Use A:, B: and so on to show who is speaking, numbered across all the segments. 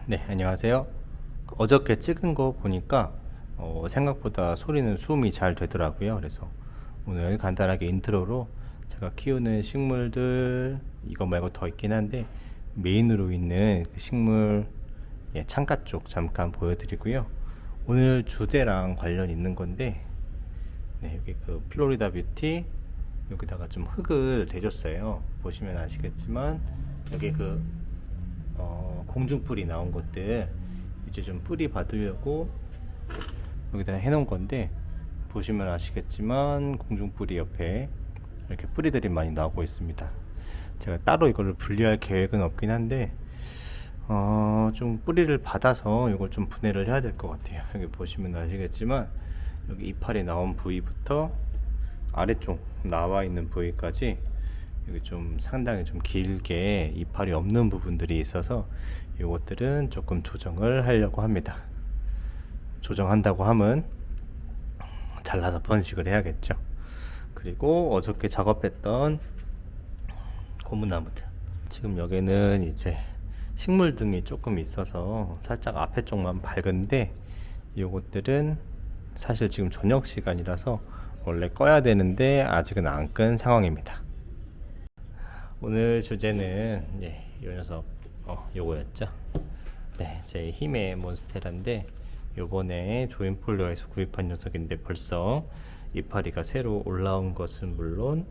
A: 네, 안녕하세요. 어저께 찍은 거 보니까 생각보다 소리는 수음이 잘 되더라고요. 그래서 오늘 간단하게 인트로로 제가 키우는 식물들 이거 말고 더 있긴 한데 메인으로 있는 그 식물 창가 쪽 잠깐 보여드리고요. 오늘 주제랑 관련 있는 건데 여기 그 플로리다 뷰티 여기다가 좀 흙을 대줬어요. 보시면 아시겠지만 여기 그 공중뿌리 나온 것들 이제 좀 뿌리 받으려고 여기다 해놓은 건데, 보시면 아시겠지만 공중뿌리 옆에 이렇게 뿌리들이 많이 나오고 있습니다. 제가 따로 이거를 분리할 계획은 없긴 한데 좀 뿌리를 받아서 이걸 좀 분해를 해야 될 것 같아요. 여기 보시면 아시겠지만 여기 이파리 나온 부위부터 아래쪽 나와 있는 부위까지 여기 좀 상당히 좀 길게 이파리 없는 부분들이 있어서 이것들은 조금 조정을 하려고 합니다. 조정한다고 하면 잘라서 번식을 해야겠죠. 그리고 어저께 작업했던 고무나무들, 지금 여기는 이제 식물등이 조금 있어서 살짝 앞에 쪽만 밝은데 이것들은 사실 지금 저녁 시간이라서 원래 꺼야 되는데 아직은 안 끈 상황입니다. 오늘 주제는 이 녀석 요거였죠. 제 힘의 몬스테라인데 요번에 조인폴리오에서 구입한 녀석인데 벌써 이파리가 새로 올라온 것은 물론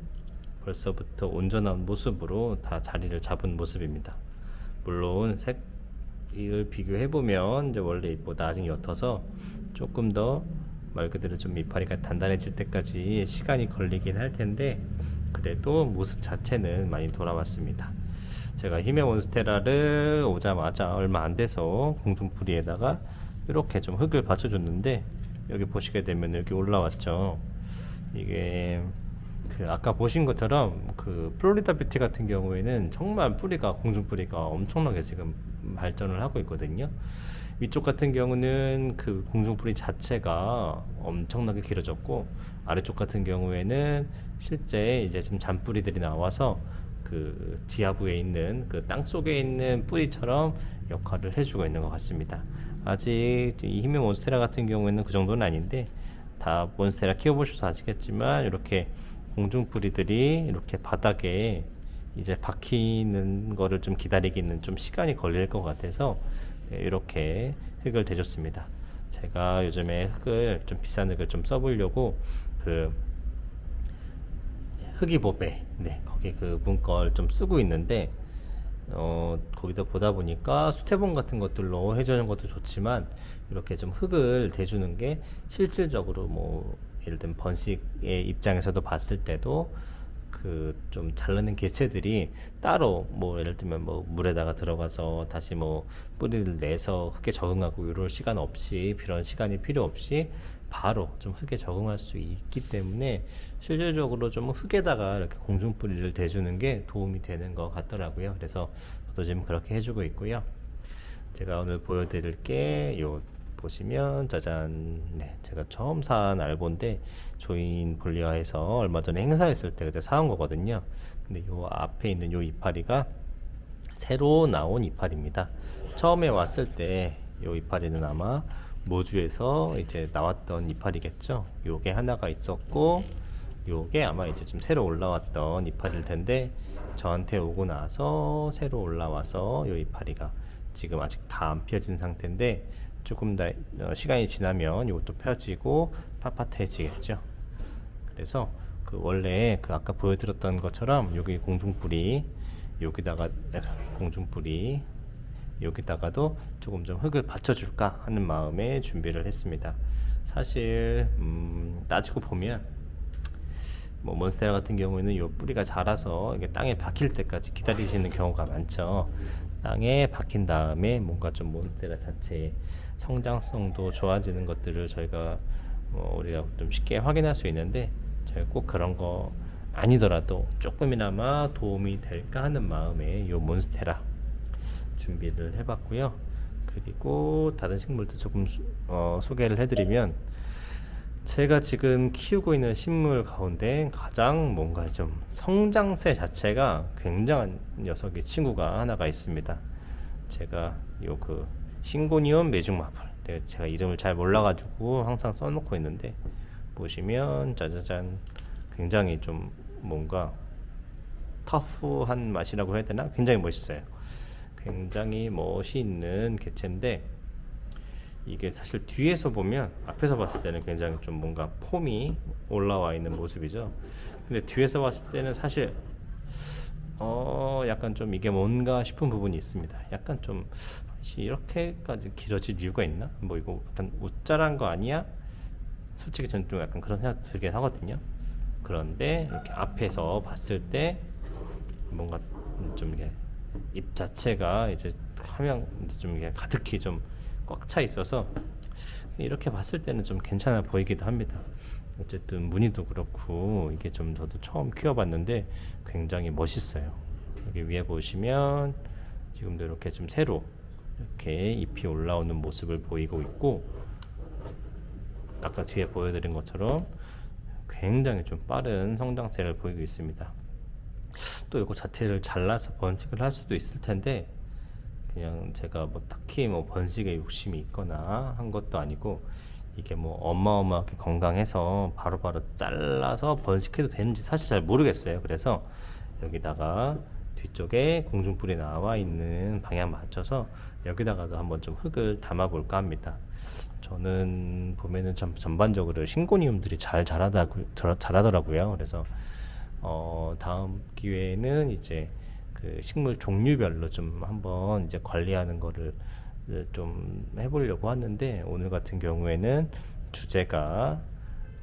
A: 벌써부터 온전한 모습으로 다 자리를 잡은 모습입니다. 물론 색을 비교해보면 이제 원래 잎보다 아직 옅어서 조금 더 말 그대로 좀 이파리가 단단해질 때까지 시간이 걸리긴 할 텐데 그래도 모습 자체는 많이 돌아왔습니다. 제가 힘의 몬스테라를 오자마자 얼마 안 돼서 공중뿌리에다가 이렇게 좀 흙을 받쳐줬는데 여기 보시게 되면 여기 올라왔죠. 이게 그 아까 보신 것처럼 그 플로리다 뷰티 같은 경우에는 정말 뿌리가 공중뿌리가 엄청나게 지금 발전을 하고 있거든요. 위쪽 같은 경우는 그 공중뿌리 자체가 엄청나게 길어졌고 아래쪽 같은 경우에는 실제 이제 좀 잔뿌리들이 나와서 그 지하부에 있는 그 땅 속에 있는 뿌리처럼 역할을 해주고 있는 것 같습니다. 아직 이 힘의 몬스테라 같은 경우에는 그 정도는 아닌데 다 몬스테라 키워보셔서 아시겠지만 이렇게 공중뿌리들이 이렇게 바닥에 이제 박히는 거를 좀 기다리기는 좀 시간이 걸릴 것 같아서 이렇게 흙을 대줬습니다. 제가 요즘에 흙을 좀 비싼 흙을 좀 써보려고 그 흙이보배 거기 그 문걸 좀 쓰고 있는데 거기다 보다 보니까 수태봉 같은 것들로 해주는 것도 좋지만 이렇게 좀 흙을 대주는 게 실질적으로 뭐 예를 들면 번식의 입장에서도 봤을 때도 그 좀 자르는 개체들이 따로 뭐 예를 들면 뭐 물에다가 들어가서 다시 뭐 뿌리를 내서 흙에 적응하고 이럴 시간 없이 그런 시간이 필요 없이 바로 좀 흙에 적응할 수 있기 때문에 실질적으로 좀 흙에다가 이렇게 공중 뿌리를 대주는 게 도움이 되는 것 같더라고요. 그래서 저도 지금 그렇게 해주고 있고요. 제가 오늘 보여드릴 게 요 보시면 짜잔, 제가 처음 산 알보인데 조인 볼리아에서 얼마 전에 행사했을 때 그때 사온 거거든요. 근데 요 앞에 있는 요 이파리가 새로 나온 이파리입니다. 처음에 왔을 때 요 이파리는 아마 모주에서 이제 나왔던 이파리겠죠. 요게 하나가 있었고 요게 아마 이제 좀 새로 올라왔던 이파리일 텐데 저한테 오고 나서 새로 올라와서 요 이파리가 지금 아직 다 안 펴진 상태인데 조금 더 시간이 지나면 이것도 펴지고 빳빳해지겠죠. 그래서 그 원래 그 아까 보여드렸던 것처럼 여기 공중뿌리 여기다가 공중뿌리 여기다가도 조금 좀 흙을 받쳐줄까 하는 마음에 준비를 했습니다. 사실 따지고 보면 뭐 몬스테라 같은 경우에는 이 뿌리가 자라서 이게 땅에 박힐 때까지 기다리시는 경우가 많죠. 땅에 박힌 다음에 뭔가 좀 몬스테라 자체의 성장성도 좋아지는 것들을 저희가 우리가 좀 쉽게 확인할 수 있는데 저희가 꼭 그런 거 아니더라도 조금이나마 도움이 될까 하는 마음에 이 몬스테라 준비를 해봤고요. 그리고 다른 식물도 조금 소개를 해드리면 제가 지금 키우고 있는 식물 가운데 가장 뭔가 좀 성장세 자체가 굉장한 녀석의 친구가 하나가 있습니다. 제가 요 그 싱고니움 메죽 마블, 제가 이름을 잘 몰라가지고 항상 써놓고 있는데, 보시면 짜자잔, 굉장히 좀 뭔가 터프한 맛이라고 해야 되나? 굉장히 멋있어요. 굉장히 멋있는 개체인데, 이게 사실 뒤에서 보면, 앞에서 봤을 때는 굉장히 좀 뭔가 폼이 올라와 있는 모습이죠. 근데 뒤에서 봤을 때는 사실 약간 좀 이게 뭔가 싶은 부분이 있습니다. 약간 좀 이렇게까지 길어질 이유가 있나? 뭐 이거 약간 우짜란 거 아니야? 솔직히 저는 좀 약간 그런 생각 들긴 하거든요. 그런데 이렇게 앞에서 봤을 때 뭔가 좀 이게 입 자체가 이제 하면 좀 이게 가득히 좀 꽉 차 있어서 이렇게 봤을 때는 좀 괜찮아 보이기도 합니다. 어쨌든 무늬도 그렇고 이게 좀 저도 처음 키워봤는데 굉장히 멋있어요. 여기 위에 보시면 지금도 이렇게 좀 새로 이렇게 잎이 올라오는 모습을 보이고 있고, 아까 뒤에 보여드린 것처럼 굉장히 좀 빠른 성장세를 보이고 있습니다. 또 이거 자체를 잘라서 번식을 할 수도 있을 텐데, 그냥 제가 뭐 딱히 뭐 번식에 욕심이 있거나 한 것도 아니고, 이게 뭐 어마어마하게 건강해서 바로바로 잘라서 번식해도 되는지 사실 잘 모르겠어요. 그래서 여기다가 뒤쪽에 공중불이 나와 있는 방향 맞춰서 여기다가도 한번 좀 흙을 담아 볼까 합니다. 저는 보면은 참 전반적으로 싱고니움들이 잘 자라더라고요. 그래서 다음 기회에는 이제 그 식물 종류별로 좀 한번 이제 관리하는 거를 좀 해보려고 하는데, 오늘 같은 경우에는 주제가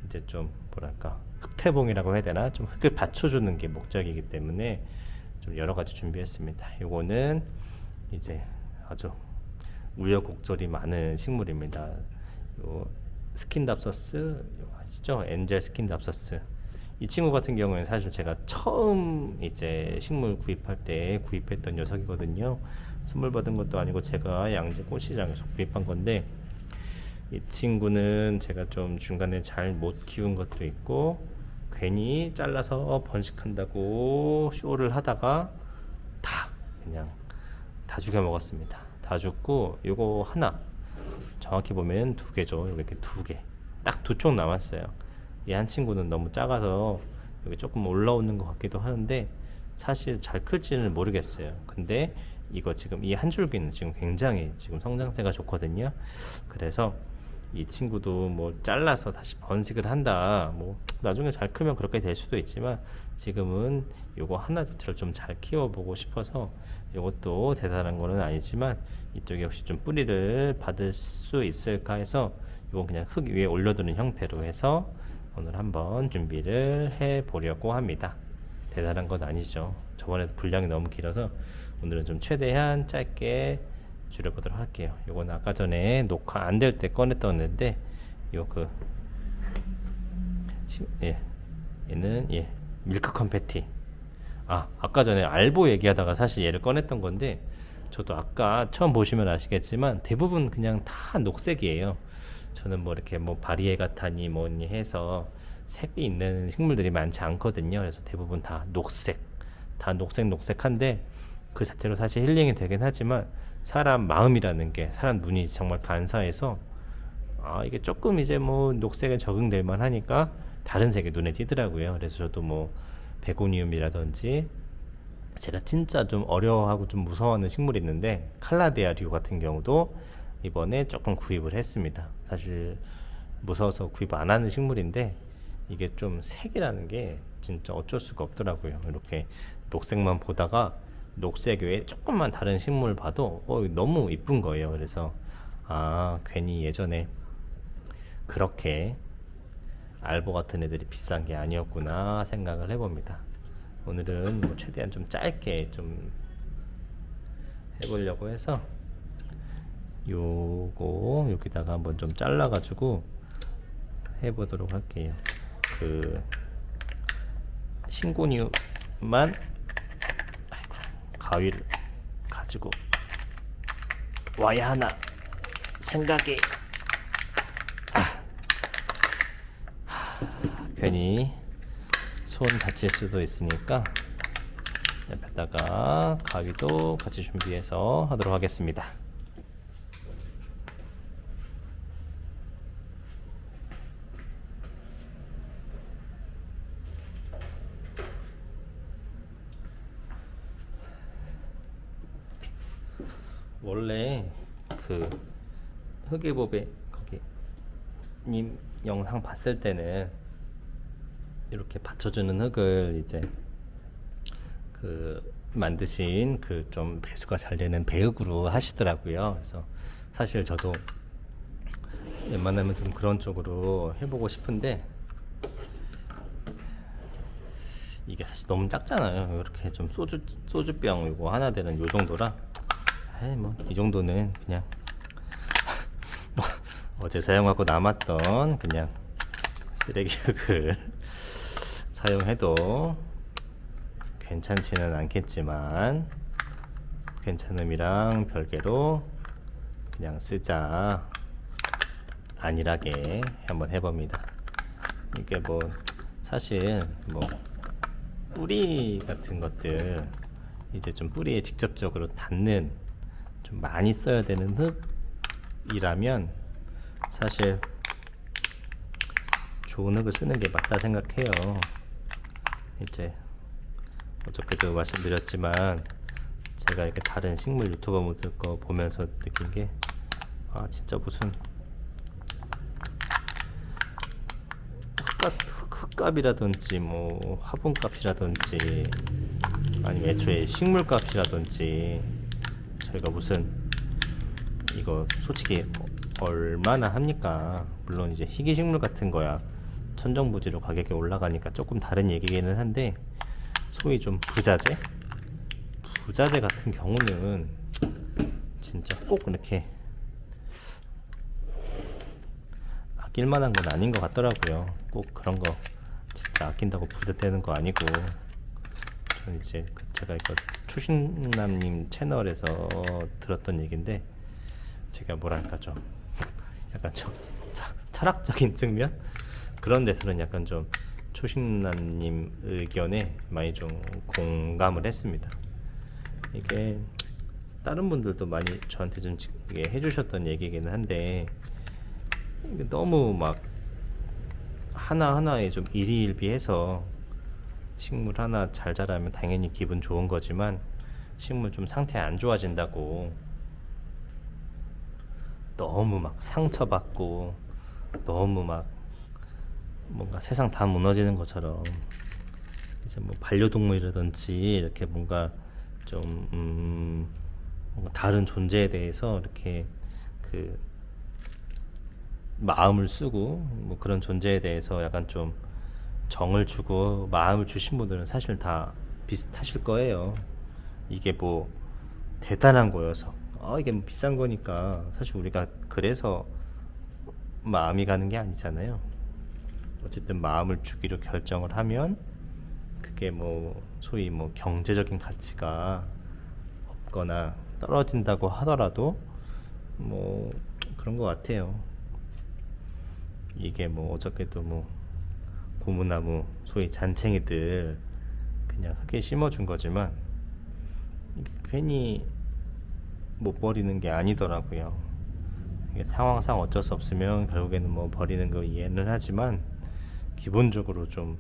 A: 이제 좀 뭐랄까 흙태봉이라고 해야 되나, 좀 흙을 받쳐주는 게 목적이기 때문에 좀 여러 가지 준비했습니다. 요거는 이제 아주 우여곡절이 많은 식물입니다. 요 스킨답서스 아시죠? 엔젤 스킨답서스. 이 친구 같은 경우는 사실 제가 처음 이제 식물 구입할 때 구입했던 녀석이거든요. 선물 받은 것도 아니고 제가 양재 꽃시장에서 구입한 건데, 이 친구는 제가 좀 중간에 잘 못 키운 것도 있고, 괜히 잘라서 번식한다고 쇼를 하다가 그냥 다 죽여 먹었습니다. 다 죽고, 요거 하나, 정확히 보면 두 개죠. 이렇게 두 개, 딱 두 쪽 남았어요. 이 한 친구는 너무 작아서 여기 조금 올라오는 것 같기도 하는데 사실 잘 클지는 모르겠어요. 근데 이거 지금 이 한 줄기는 지금 굉장히 지금 성장세가 좋거든요. 그래서 이 친구도 뭐 잘라서 다시 번식을 한다, 뭐 나중에 잘 크면 그렇게 될 수도 있지만, 지금은 요거 하나 자체를 좀 잘 키워보고 싶어서, 요것도 대단한 거는 아니지만 이쪽에 혹시 좀 뿌리를 받을 수 있을까 해서 요건 그냥 흙 위에 올려두는 형태로 해서 오늘 한번 준비를 해 보려고 합니다. 대단한 건 아니죠. 저번에 분량이 너무 길어서 오늘은 좀 최대한 짧게 줄여보도록 할게요. 요건 아까 전에 녹화 안 될 때 꺼냈던 애인데, 얘는 밀크 컴패티. 아까 전에 알보 얘기하다가 사실 얘를 꺼냈던 건데, 저도 아까 처음 보시면 아시겠지만 대부분 그냥 다 녹색이에요. 저는 뭐 이렇게 뭐 바리에가타니 뭐니 해서 색이 있는 식물들이 많지 않거든요. 그래서 대부분 다 녹색한데, 그 자체로 사실 힐링이 되긴 하지만 사람 마음이라는 게, 사람 눈이 정말 간사해서 이게 조금 이제 뭐 녹색에 적응될 만하니까 다른 색이 눈에 띄더라고요. 그래서 저도 뭐 베고니움이라든지, 제가 진짜 좀 어려워하고 좀 무서워하는 식물이 있는데 칼라데아류 같은 경우도 이번에 조금 구입을 했습니다. 사실 무서워서 구입 안 하는 식물인데, 이게 좀 색이라는 게 진짜 어쩔 수가 없더라고요. 이렇게 녹색만 보다가 녹색 외에 조금만 다른 식물 봐도 너무 이쁜 거예요. 그래서 괜히 예전에 그렇게 알보 같은 애들이 비싼 게 아니었구나 생각을 해봅니다. 오늘은 뭐 최대한 좀 짧게 좀 해보려고 해서 요거 여기다가 한번 좀 잘라가지고 해보도록 할게요. 그 싱고니움만 가위를 가지고 와야 하나 생각이 괜히 손 다칠 수도 있으니까 옆에다가 가위도 같이 준비해서 하도록 하겠습니다. 원래 그 흑의법에 거기 님 영상 봤을 때는 이렇게 받쳐주는 흙을 이제 그 만드신 그 좀 배수가 잘 되는 배흙으로 하시더라고요. 그래서 사실 저도 웬만하면 좀 그런 쪽으로 해보고 싶은데 이게 사실 너무 작잖아요. 이렇게 좀 소주병 이거 하나 되는 요 정도라 뭐 이 정도는 그냥 뭐 어제 사용하고 남았던 그냥 쓰레기 흙을 사용해도 괜찮지는 않겠지만 괜찮음이랑 별개로 그냥 쓰자 안일하게 한번 해봅니다. 이게 뭐 사실 뭐 뿌리 같은 것들 이제 좀 뿌리에 직접적으로 닿는 좀 많이 써야 되는 흙이라면 사실 좋은 흙을 쓰는 게 맞다 생각해요. 이제 어저께도 말씀드렸지만 제가 이렇게 다른 식물 유튜버분들 거 보면서 느낀 게 진짜 무슨 흙값이라든지 뭐 화분값이라든지 아니면 애초에 식물값이라든지 저희가 무슨 이거 솔직히 얼마나 합니까? 물론 이제 희귀식물 같은 거야 천정부지로 가격이 올라가니까 조금 다른 얘기기는 한데 소위 좀 부자재 같은 경우는 진짜 꼭 이렇게 아낄 만한 건 아닌 것 같더라고요. 꼭 그런 거 진짜 아낀다고 부자 되는 거 아니고 저는 이제 제가 이거 초신남님 채널에서 들었던 얘기인데 제가 뭐랄까 좀 약간 좀 철학적인 측면 그런 데서는 약간 좀 초신남님 의견에 많이 좀 공감을 했습니다. 이게 다른 분들도 많이 저한테 좀 해주셨던 얘기이기는 한데 이게 너무 막 하나하나에 좀 일희일비해서 식물 하나 잘 자라면 당연히 기분 좋은 거지만 식물 좀 상태 안 좋아진다고 너무 막 상처받고 너무 막 뭔가 세상 다 무너지는 것처럼 이제 뭐 반려동물이라든지 이렇게 뭔가 좀 뭔가 다른 존재에 대해서 이렇게 그 마음을 쓰고 뭐 그런 존재에 대해서 약간 좀 정을 주고 마음을 주신 분들은 사실 다 비슷하실 거예요. 이게 뭐 대단한 거여서 이게 뭐 비싼 거니까 사실 우리가 그래서 마음이 가는 게 아니잖아요. 어쨌든 마음을 주기로 결정을 하면 그게 뭐 소위 뭐 경제적인 가치가 없거나 떨어진다고 하더라도 뭐 그런 것 같아요. 이게 뭐 어저께도 뭐 고무나무 소위 잔챙이들 그냥 흙에 심어준 거지만 이게 괜히 못 버리는 게 아니더라고요. 이게 상황상 어쩔 수 없으면 결국에는 뭐 버리는 거 이해는 하지만 기본적으로 좀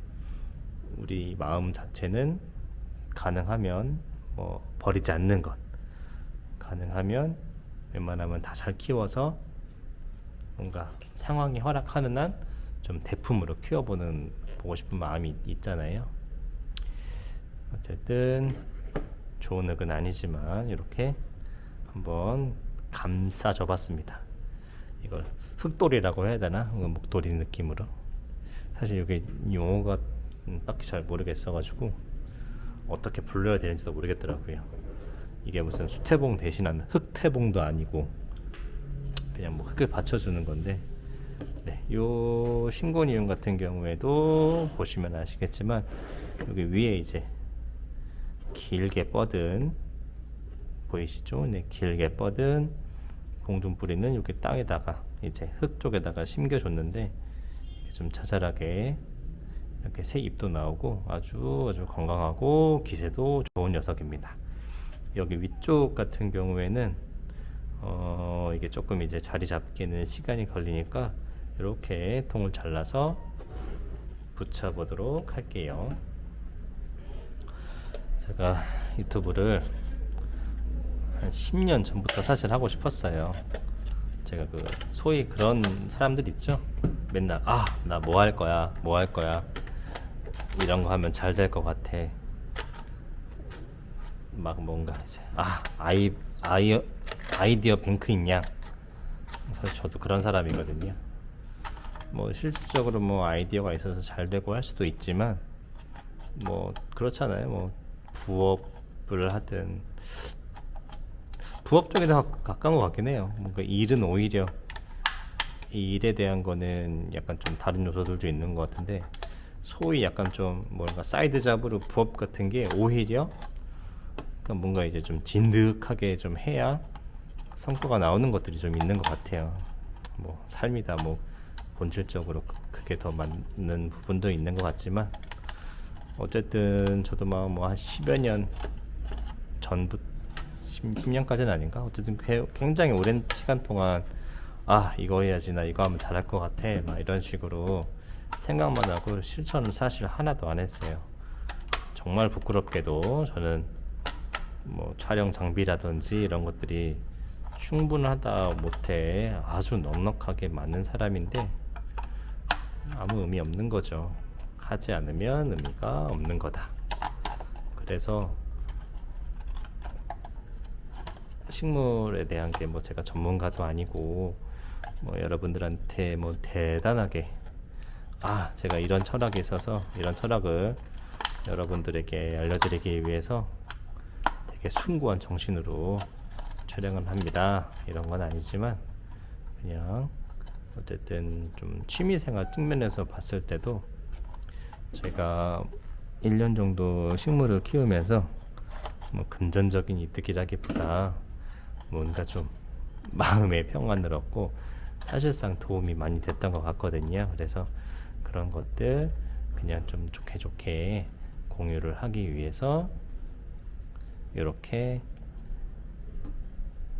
A: 우리 마음 자체는 가능하면 뭐 버리지 않는 것, 가능하면 웬만하면 다 잘 키워서 뭔가 상황이 허락하는 한 좀 대품으로 키워보는 보고 싶은 마음이 있잖아요. 어쨌든 좋은 흙은 아니지만 이렇게 한번 감싸줘 봤습니다. 이걸 흙돌이라고 해야 되나? 목도리 느낌으로. 사실 이게 용어가 딱히 잘 모르겠어가지고 어떻게 불러야 되는지도 모르겠더라고요. 이게 무슨 수태봉 대신한 흙태봉도 아니고 그냥 뭐 흙을 받쳐주는 건데 네, 요 신곤이움 같은 경우에도 보시면 아시겠지만 여기 위에 이제 길게 뻗은 보이시죠? 네, 길게 뻗은 공중뿌리는 이렇게 땅에다가 이제 흙 쪽에다가 심겨줬는데 좀 자잘하게 이렇게 새 잎도 나오고 아주 아주 건강하고 기세도 좋은 녀석입니다. 여기 위쪽 같은 경우에는 이게 조금 이제 자리 잡기는 시간이 걸리니까 이렇게 통을 잘라서 붙여 보도록 할게요. 제가 유튜브를 한 10년 전부터 사실 하고 싶었어요. 제가 그 소위 그런 사람들 있죠. 맨날 나 뭐 할 거야, 뭐 할 거야, 이런 거 하면 잘 될 것 같아. 막 뭔가 이제 아이디어 뱅크 있냐. 사실 저도 그런 사람이거든요. 뭐 실질적으로 뭐 아이디어가 있어서 잘 되고 할 수도 있지만 뭐 그렇잖아요. 뭐 부업을 하든 부업 쪽에 더 가까운 것 같긴 해요. 뭔가 일은 오히려 이 일에 대한 거는 약간 좀 다른 요소들도 있는 것 같은데 소위 약간 좀 뭔가 사이드 잡으로 부업 같은 게 오히려 그러니까 뭔가 이제 좀 진득하게 좀 해야 성과가 나오는 것들이 좀 있는 것 같아요. 뭐 삶이다 뭐 본질적으로 그게 더 맞는 부분도 있는 것 같지만 어쨌든 저도 뭐 한 10여 년 전부터 10년까지는 아닌가? 어쨌든 굉장히 오랜 시간 동안 이거 해야지, 나 이거 하면 잘할 것 같아, 막 이런 식으로 생각만 하고 실천을 사실 하나도 안 했어요. 정말 부끄럽게도 저는 뭐 촬영 장비라든지 이런 것들이 충분하다 못해 아주 넉넉하게 많은 사람인데 아무 의미 없는 거죠. 하지 않으면 의미가 없는 거다. 그래서 식물에 대한 게 뭐 제가 전문가도 아니고 뭐 여러분들한테 뭐 대단하게 제가 이런 철학이 있어서 이런 철학을 여러분들에게 알려드리기 위해서 되게 숭고한 정신으로 촬영을 합니다. 이런 건 아니지만 그냥 어쨌든 좀 취미생활 측면에서 봤을 때도 제가 1년 정도 식물을 키우면서 뭐 금전적인 이득이라기보다 뭔가 좀 마음의 평안을 얻고 사실상 도움이 많이 됐던 것 같거든요. 그래서 그런 것들 그냥 좀 좋게 좋게 공유를 하기 위해서 이렇게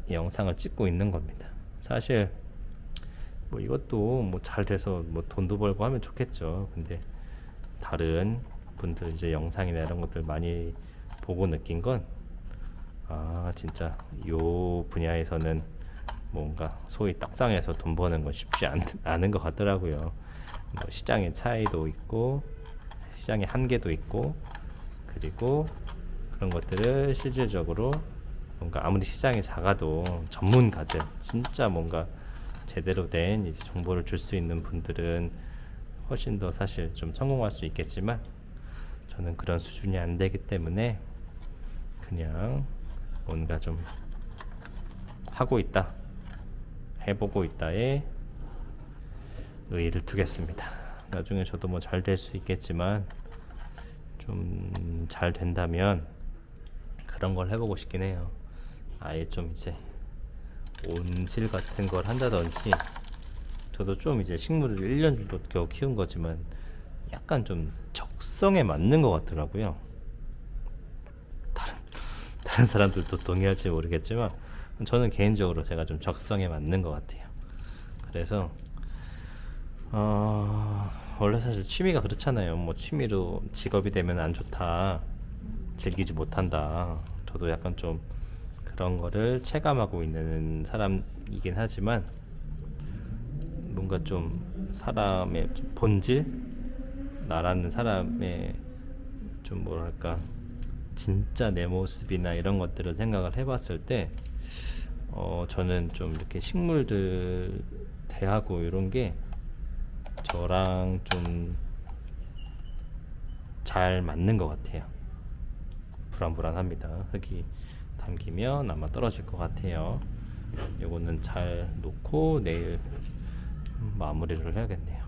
A: 영상을 찍고 있는 겁니다. 사실 뭐 이것도 뭐 잘 돼서 뭐 돈도 벌고 하면 좋겠죠. 근데 다른 분들 이제 영상이나 이런 것들 많이 보고 느낀 건 진짜 요 분야에서는 뭔가 소위 떡상에서 돈 버는 건 쉽지 않은 것 같더라고요. 뭐 시장의 차이도 있고 시장의 한계도 있고 그리고 그런 것들을 실질적으로 뭔가 아무리 시장이 작아도 전문가들 진짜 뭔가 제대로 된 이제 정보를 줄 수 있는 분들은 훨씬 더 사실 좀 성공할 수 있겠지만 저는 그런 수준이 안 되기 때문에 그냥 뭔가 좀 하고 있다, 해보고 있다에 의의를 두겠습니다. 나중에 저도 뭐 잘 될 수 있겠지만 좀 잘 된다면 그런 걸 해보고 싶긴 해요. 아예 좀 이제 온실 같은 걸 한다든지 저도 좀 이제 식물을 1년 정도 겨우 키운 거지만 약간 좀 적성에 맞는 것 같더라고요. 다른 사람들도 동의할지 모르겠지만 저는 개인적으로 제가 좀 적성에 맞는 것 같아요. 그래서 원래 사실 취미가 그렇잖아요. 뭐 취미로 직업이 되면 안 좋다, 즐기지 못한다. 저도 약간 좀 그런 거를 체감하고 있는 사람이긴 하지만 뭔가 좀 사람의 본질, 나라는 사람의 좀 뭐랄까 진짜 내 모습이나 이런 것들을 생각을 해봤을 때 저는 좀 이렇게 식물들 대하고 이런 게 저랑 좀 잘 맞는 것 같아요. 불안불안합니다. 흙이 담기면 아마 떨어질 것 같아요. 요거는 잘 놓고 내일 마무리를 해야겠네요.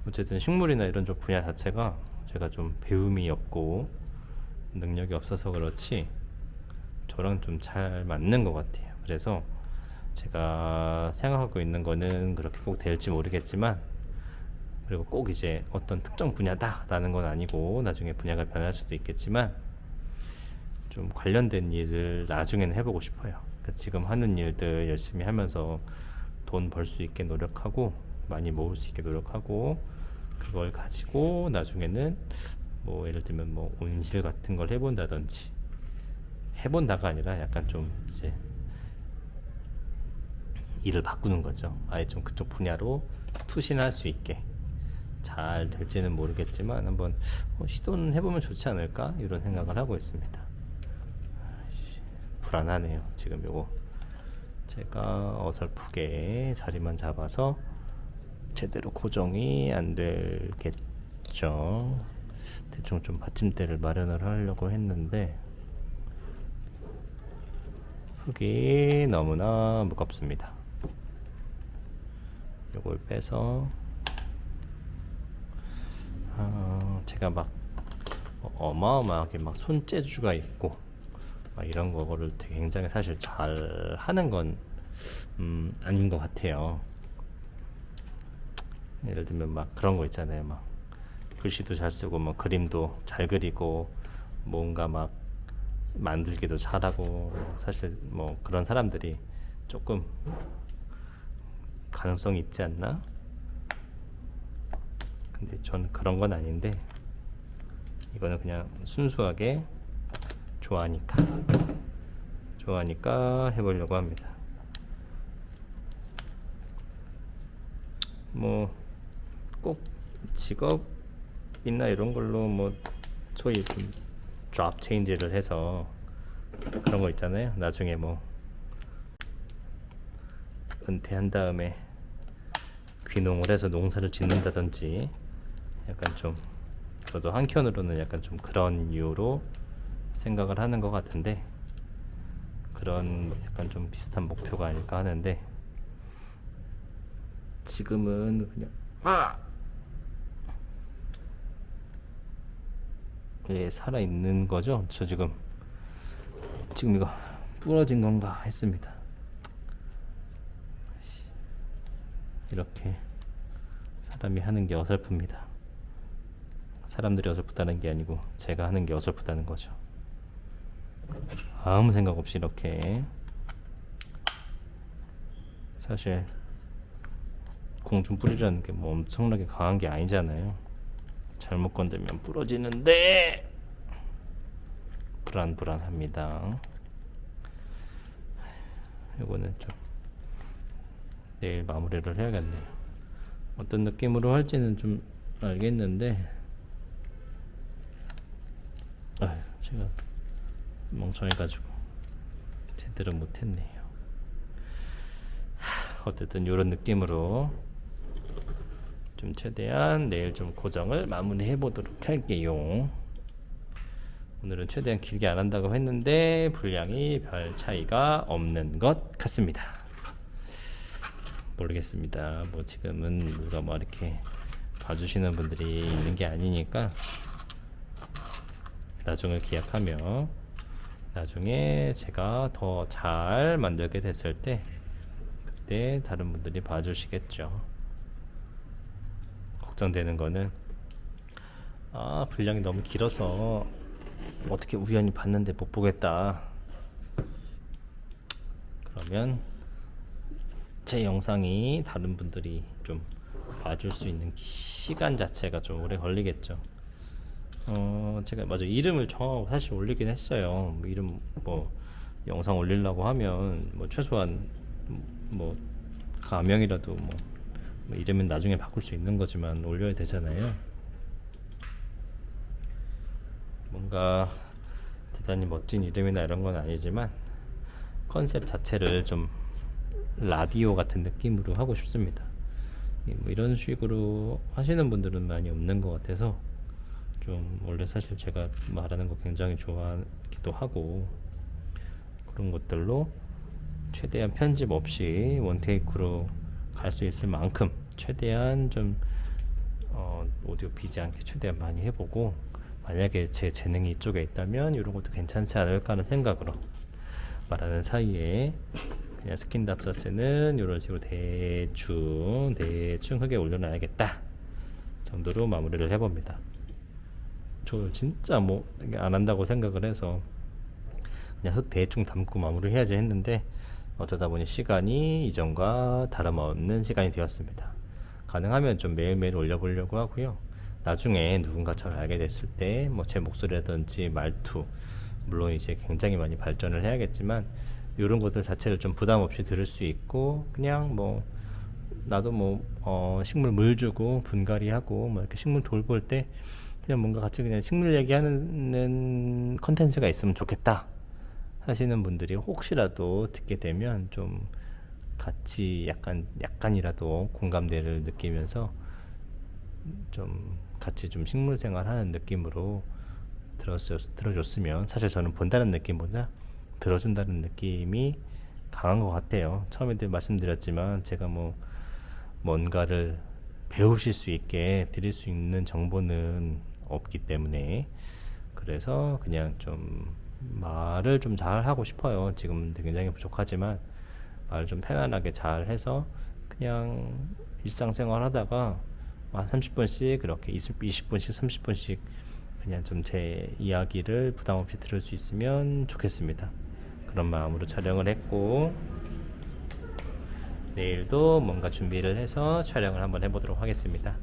A: 어쨌든 식물이나 이런 쪽 분야 자체가 제가 좀 배움이 없고 능력이 없어서 그렇지 저랑 좀 잘 맞는 것 같아요. 그래서 제가 생각하고 있는 거는 그렇게 꼭 될지 모르겠지만 그리고 꼭 이제 어떤 특정 분야다라는 건 아니고 나중에 분야가 변할 수도 있겠지만 좀 관련된 일을 나중에는 해보고 싶어요. 그러니까 지금 하는 일들 열심히 하면서 돈 벌 수 있게 노력하고 많이 모을 수 있게 노력하고 그걸 가지고 나중에는 뭐 예를 들면 뭐 온실 같은 걸 해본다든지 해본다가 아니라 약간 좀 이제 일을 바꾸는 거죠. 아예 좀 그쪽 분야로 투신할 수 있게. 잘 될지는 모르겠지만 한번 시도는 해보면 좋지 않을까 이런 생각을 하고 있습니다. 불안하네요. 지금 요거 제가 어설프게 자리만 잡아서 제대로 고정이 안 되겠죠. 대충 좀 받침대를 마련을 하려고 했는데 흙이 너무나 무겁습니다. 요걸 빼서 제가 막 어마어마하게 막 손재주가 있고 막 이런 거를 되게 굉장히 사실 잘 하는 건 아닌 것 같아요. 예를 들면 막 그런 거 있잖아요. 막 글씨도 잘 쓰고 뭐 그림도 잘 그리고 뭔가 막 만들기도 잘하고 사실 뭐 그런 사람들이 조금 가능성이 있지 않나? 근데 전 그런 건 아닌데 이거는 그냥 순수하게 좋아하니까 해보려고 합니다. 뭐 꼭 직업이나 이런 걸로 뭐 소위 좀 잡 체인지를 해서 그런 거 있잖아요. 나중에 뭐 은퇴한 다음에 귀농을 해서 농사를 짓는다든지 약간 좀 저도 한켠으로는 약간 좀 그런 이유로 생각을 하는 것 같은데 그런 약간 좀 비슷한 목표가 아닐까 하는데 지금은 그냥 살아있는 거죠. 저 지금 이거 부러진 건가 했습니다. 이렇게 사람이 하는 게 어설픕니다. 사람들이 어설프다는 게 아니고 제가 하는 게 어설프다는 거죠. 아무 생각 없이 이렇게 사실 공중불이라는 게 뭐 엄청나게 강한 게 아니잖아요. 잘못 건들면 부러지는데 불안합니다. 이거는 좀 내일 마무리를 해야겠네요. 어떤 느낌으로 할지는 좀 알겠는데 제가 멍청해가지고 제대로 못했네요. 어쨌든 이런 느낌으로 좀 최대한 내일 좀 고정을 마무리해 보도록 할게요. 오늘은 최대한 길게 안 한다고 했는데 분량이 별 차이가 없는 것 같습니다. 모르겠습니다. 뭐 지금은 누가 뭐 이렇게 봐주시는 분들이 있는 게 아니니까 나중을 기약하며 나중에 제가 더 잘 만들게 됐을 때 그때 다른 분들이 봐주시겠죠. 걱정되는 거는 분량이 너무 길어서 어떻게 우연히 봤는데 못 보겠다. 그러면 제 영상이 다른 분들이 좀 봐줄 수 있는 시간 자체가 좀 오래 걸리겠죠. 제가 맞아 이름을 정하고 사실 올리긴 했어요. 뭐 이름 뭐 영상 올리려고 하면 뭐 최소한 뭐 가명이라도 뭐 이름은 나중에 바꿀 수 있는 거지만 올려야 되잖아요. 뭔가 대단히 멋진 이름이나 이런 건 아니지만 컨셉 자체를 좀 라디오 같은 느낌으로 하고 싶습니다. 뭐 이런 식으로 하시는 분들은 많이 없는 것 같아서 좀 원래 사실 제가 말하는 거 굉장히 좋아하기도 하고 그런 것들로 최대한 편집 없이 원테이크로 갈 수 있을 만큼 최대한 좀 오디오 비지 않게 최대한 많이 해보고 만약에 제 재능이 이쪽에 있다면 이런 것도 괜찮지 않을까 하는 생각으로 말하는 사이에 그냥 스킨답서스는 이런 식으로 대충 크게 올려놔야겠다 정도로 마무리를 해봅니다. 저 진짜 뭐 안 한다고 생각을 해서 그냥 흙 대충 담고 마무리 해야지 했는데 어쩌다 보니 시간이 이전과 다름없는 시간이 되었습니다. 가능하면 좀 매일매일 올려보려고 하고요. 나중에 누군가 저를 알게 됐을 때 뭐 제 목소리라든지 말투, 물론 이제 굉장히 많이 발전을 해야겠지만 이런 것들 자체를 좀 부담 없이 들을 수 있고, 그냥 뭐 나도 뭐 식물 물 주고 분갈이 하고 뭐 이렇게 식물 돌볼 때 그냥 뭔가 같이 그냥 식물 얘기하는 컨텐츠가 있으면 좋겠다 하시는 분들이 혹시라도 듣게 되면 좀 같이 약간이라도 공감대를 느끼면서 좀 같이 좀 식물 생활하는 느낌으로 들어줬으면, 사실 저는 본다는 느낌보다 들어준다는 느낌이 강한 것 같아요. 처음에도 말씀드렸지만 제가 뭐 뭔가를 배우실 수 있게 드릴 수 있는 정보는 없기 때문에, 그래서 그냥 좀 말을 좀 잘 하고 싶어요. 지금 굉장히 부족하지만 말을 좀 편안하게 잘 해서 그냥 일상생활 하다가 한 30분씩 그렇게 20분씩 30분씩 그냥 좀 제 이야기를 부담 없이 들을 수 있으면 좋겠습니다. 그런 마음으로 촬영을 했고, 내일도 뭔가 준비를 해서 촬영을 한번 해보도록 하겠습니다.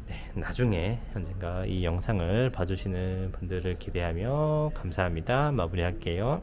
A: 네, 나중에 언젠가 이 영상을 봐주시는 분들을 기대하며 감사합니다. 마무리할게요.